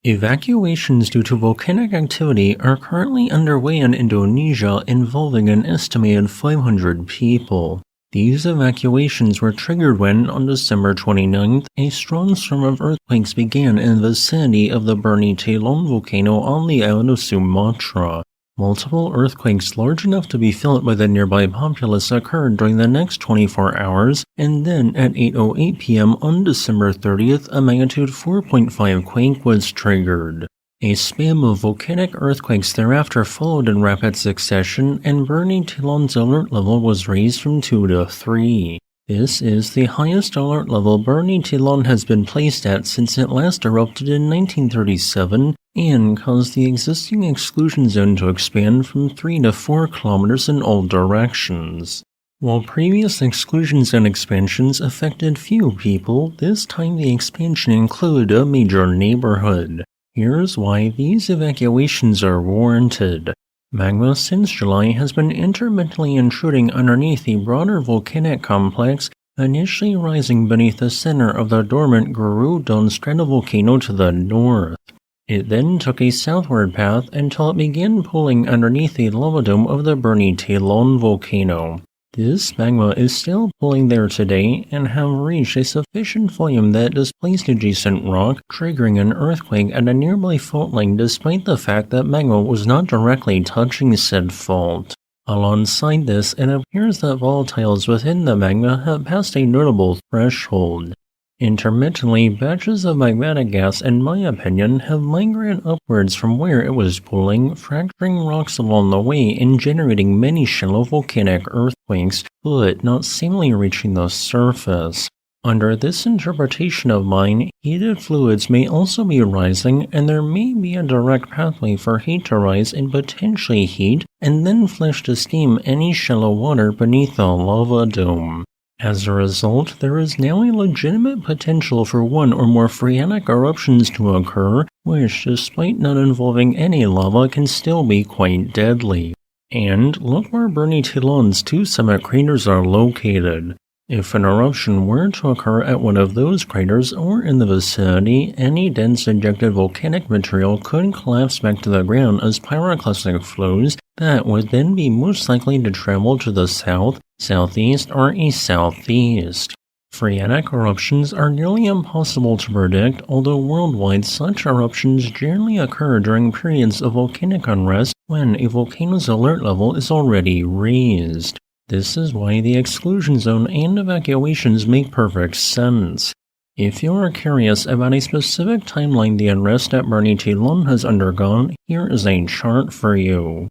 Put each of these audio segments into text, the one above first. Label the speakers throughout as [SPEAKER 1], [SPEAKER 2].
[SPEAKER 1] Evacuations due to volcanic activity are currently underway in Indonesia, involving an estimated 500 people. These evacuations were triggered when, on December 29th, a strong storm of earthquakes began in the vicinity of the burning Telong Volcano on the island of Sumatra. Multiple earthquakes large enough to be felt by the nearby populace occurred during the next 24 hours, and then at 8:08 p.m. on December 30th, a magnitude 4.5 quake was triggered. A spam of volcanic earthquakes thereafter followed in rapid succession, and burning Telong's alert level was raised from 2 to 3. This is the highest alert level burning Telong has been placed at since it last erupted in 1937 and caused the existing exclusion zone to expand from 3 to 4 kilometers in all directions. While previous exclusion zone expansions affected few people, this time the expansion included a major neighborhood. Here's why these evacuations are warranted. Magma since July has been intermittently intruding underneath the broader volcanic complex, initially rising beneath the center of the dormant Gurudon stratovolcano to the north. It then took a southward path until it began pooling underneath the lava dome of the burning Telong volcano. This magma is still pooling there today and have reached a sufficient volume that displaced adjacent rock, triggering an earthquake at a nearby fault line despite the fact that magma was not directly touching said fault. Alongside this, it appears that volatiles within the magma have passed a notable threshold. Intermittently, batches of magmatic gas, in my opinion, have migrated upwards from where it was pooling, fracturing rocks along the way and generating many shallow volcanic earthquakes, but not seemingly reaching the surface. Under this interpretation of mine, heated fluids may also be rising, and there may be a direct pathway for heat to rise and potentially heat, and then flash to steam any shallow water beneath the lava dome. As a result, there is now a legitimate potential for one or more phreatic eruptions to occur, which, despite not involving any lava, can still be quite deadly. And look where burning Telong's two summit craters are located. If an eruption were to occur at one of those craters or in the vicinity, any dense ejected volcanic material could collapse back to the ground as pyroclastic flows that would then be most likely to travel to the south, southeast, or east southeast. Phreatic eruptions are nearly impossible to predict, although worldwide such eruptions generally occur during periods of volcanic unrest when a volcano's alert level is already raised. This is why the exclusion zone and evacuations make perfect sense. If you are curious about a specific timeline the unrest at burning Telong has undergone, here is a chart for you.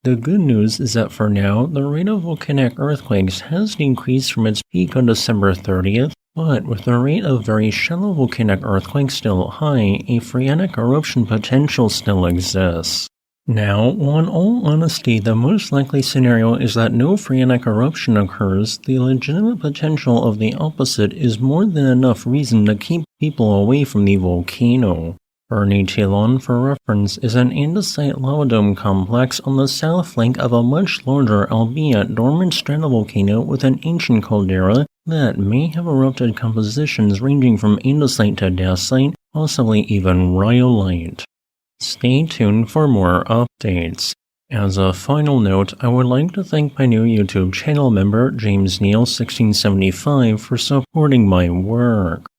[SPEAKER 1] The good news is that for now, the rate of volcanic earthquakes has decreased from its peak on December 30th, but with the rate of very shallow volcanic earthquakes still high, a phreatic eruption potential still exists. Now, in all honesty, the most likely scenario is that no phreatic eruption occurs. The legitimate potential of the opposite is more than enough reason to keep people away from the volcano. Burning Telong, for reference, is an andesite lava dome complex on the south flank of a much larger, albeit dormant stratovolcano with an ancient caldera that may have erupted compositions ranging from andesite to dacite, possibly even rhyolite. Stay tuned for more updates. As a final note, I would like to thank my new YouTube channel member, James Neal 1675, for supporting my work.